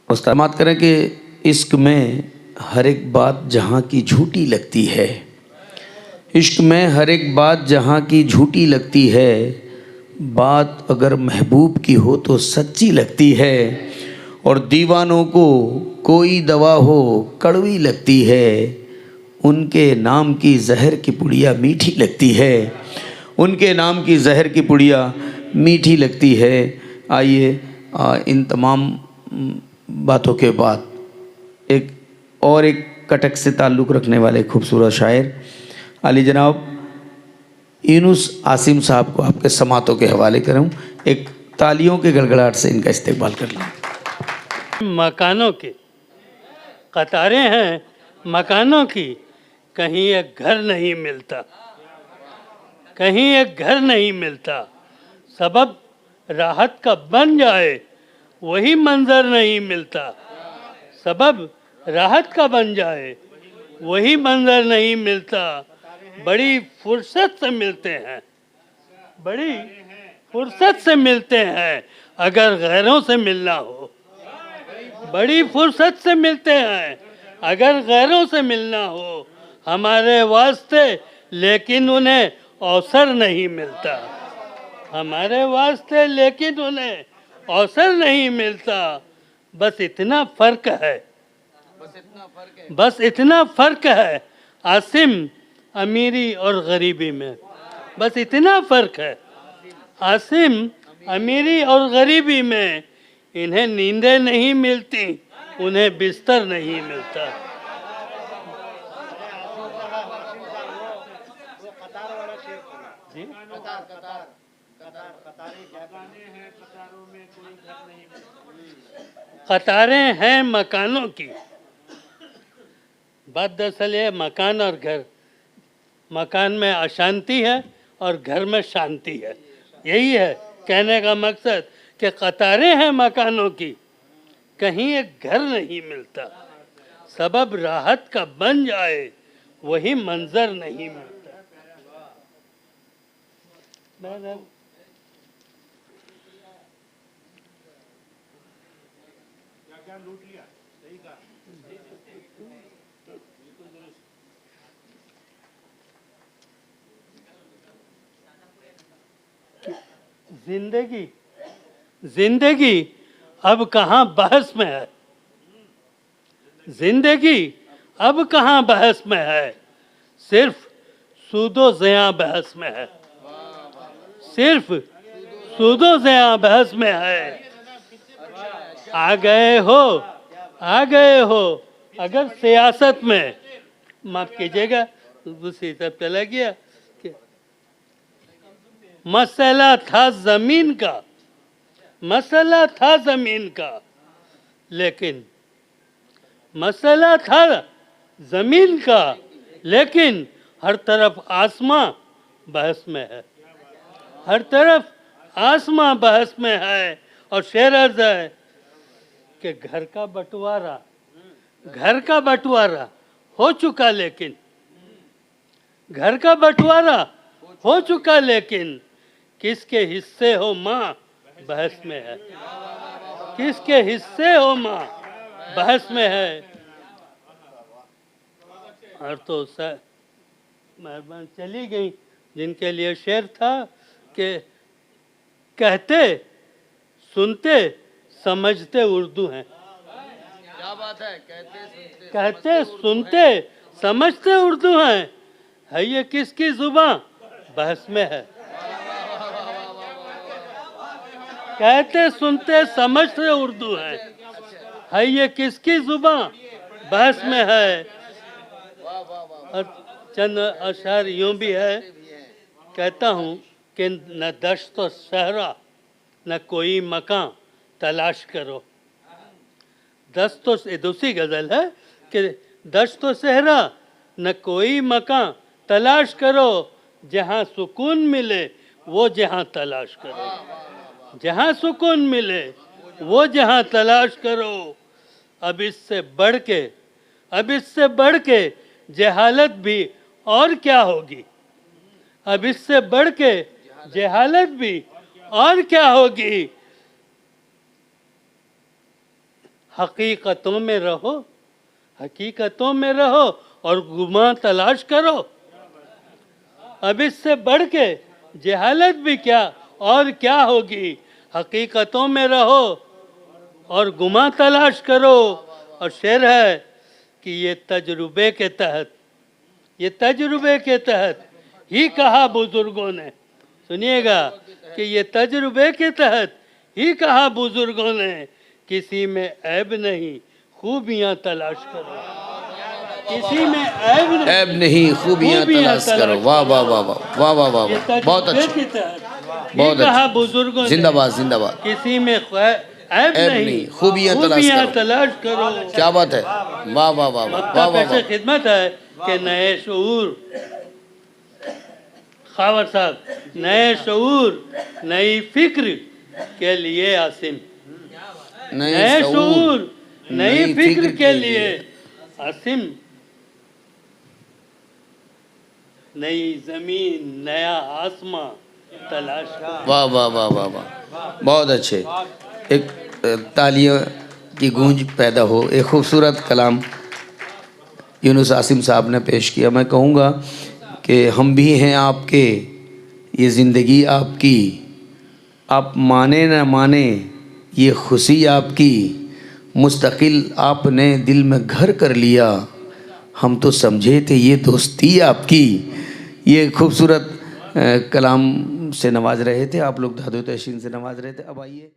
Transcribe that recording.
उसका बात करें कि इश्क में हर एक बात जहाँ की झूठी लगती है, इश्क में हर एक बात जहाँ की झूठी लगती है, बात अगर महबूब की हो तो सच्ची लगती है। और दीवानों को कोई दवा हो कड़वी लगती है, उनके नाम की जहर की पुड़िया मीठी लगती है, उनके नाम की जहर की पुड़िया मीठी लगती है। आइए इन तमाम बातों के बाद एक कटक से ताल्लुक़ रखने वाले खूबसूरत शायर अली जनाब यूनुस आसिम साहब को आपके समातों के हवाले करूं। एक तालियों के गड़गड़ाहट से इनका इस्तेक़बाल कर लें। मकानों की कतारें हैं, मकानों की, कहीं एक घर नहीं मिलता, कहीं एक घर नहीं मिलता। सबब राहत का बन जाए वही मंजर नहीं मिलता, सबब राहत का बन जाए वही मंजर नहीं मिलता। बड़ी फुर्सत से मिलते हैं, बड़ी फुर्सत से मिलते हैं अगर गैरों से मिलना हो, बड़ी फुर्सत से मिलते हैं अगर गैरों से मिलना हो। हमारे वास्ते लेकिन उन्हें अवसर नहीं मिलता, हमारे वास्ते लेकिन उन्हें अवसर नहीं मिलता। बस इतना फ़र्क है, बस इतना फ़र्क है आसिम अमीरी और गरीबी में, बस इतना फ़र्क है आसिम अमीरी और गरीबी में। इन्हें नींदें नहीं मिलती, उन्हें बिस्तर नहीं मिलता। कतारें हैं मकानों की, बात दरअसल है मकान और घर, मकान में अशांति है और घर में शांति है। यही है कहने का मकसद कि कतारें हैं मकानों की, कहीं एक घर नहीं मिलता। सबब राहत का बन जाए वही मंजर नहीं मिलता। जिंदगी जिंदगी अब कहाँ बहस में है, जिंदगी अब कहाँ बहस में है, सिर्फ सूदो ज़िया बहस में है, सिर्फ सूदो ज़िया बहस में है। आ गए हो, आ गए हो अगर सियासत में, माफ कीजिएगा दूसरी तरफ चला गया कि मसला था ज़मीन का, मसला था ज़मीन का, लेकिन मसला था ज़मीन का, लेकिन हर तरफ आसमां बहस में है, हर तरफ आसमां बहस में है। और शेर अर्ज़ है कि घर का बंटवारा, घर का बंटवारा हो चुका, लेकिन घर का बंटवारा हो चुका, लेकिन किसके हिस्से हो माँ बहस में है, किसके हिस्से हो माँ बहस में है। और तो मेहरबान चली गई जिनके लिए शेर था कि कहते सुनते समझते उर्दू हैं। क्या बात है, कहते सुनते समझते उर्दू हैं, है ये किसकी जुबां बहस में है। कहते सुनते समझते उर्दू है ये किसकी जुबां बहस में है। और चंद अशआर यूँ भी है, कहता हूँ कि न दश्त व सहरा न कोई मकान तलाश करो। दस्त तो दूसरी गज़ल है कि दश्त व सहरा न कोई मकान तलाश करो, जहाँ सुकून मिले वो जहाँ तलाश करो, जहाँ सुकून मिले वो जहाँ तलाश करो। अब इससे बढ़ के, अब इससे बढ़ के जहालत भी और क्या होगी, अब इससे बढ़ के जहालत भी और क्या होगी। हकीकतों में रहो, हकीकतों में रहो और गुमा तलाश करो। अब इससे बढ़ के जहालत भी क्या और क्या होगी। हकीकतों में रहो और गुमा तलाश करो। और शेर है कि ये तजुर्बे के तहत, ये तजुर्बे के तहत ही कहा बुजुर्गों ने, सुनिएगा कि ये तजुर्बे के तहत ही कहा बुजुर्गों ने, किसी में ऐब नहीं खूबियां तलाश करो, किसी में ऐब नहीं, ऐब नहीं खूबियां तलाश करो। वाह वाह वाह वाह वाह वाह वाह ये वाह, बहुत तजुर्बे अच्छा, के तहत ही बहुत कहा अच्छा। बुजुर्गों ने, जिंदाबाद जिंदाबाद। किसी में ऐब नहीं खूबियां तलाश तलाश करो। क्या बात है, वाह वाह वाह वाह मक्ता वाह वाह पेशे वाह। खिदमत है कि नए शऊर, खावर साहब, नए शऊर नई फिक्र के लिए आसिम, नए शऊर नई फिक्र के लिए आसिम, नई जमीन नया आसमां तलाश करो। वाह वाह वाह वाह वाह, बहुत अच्छे। एक तालियों की गूंज पैदा हो। एक खूबसूरत कलाम यूनुस आसिम साहब ने पेश किया। मैं कहूँगा कि हम भी हैं आपके, ये ज़िंदगी आपकी, आप माने न माने ये खुशी आपकी, मुस्तकिल आपने दिल में घर कर लिया, हम तो समझे थे ये दोस्ती आपकी। ये खूबसूरत कलाम से नवाज रहे थे आप लोग, दादो तहसीन से नवाज रहे थे। अब आइए।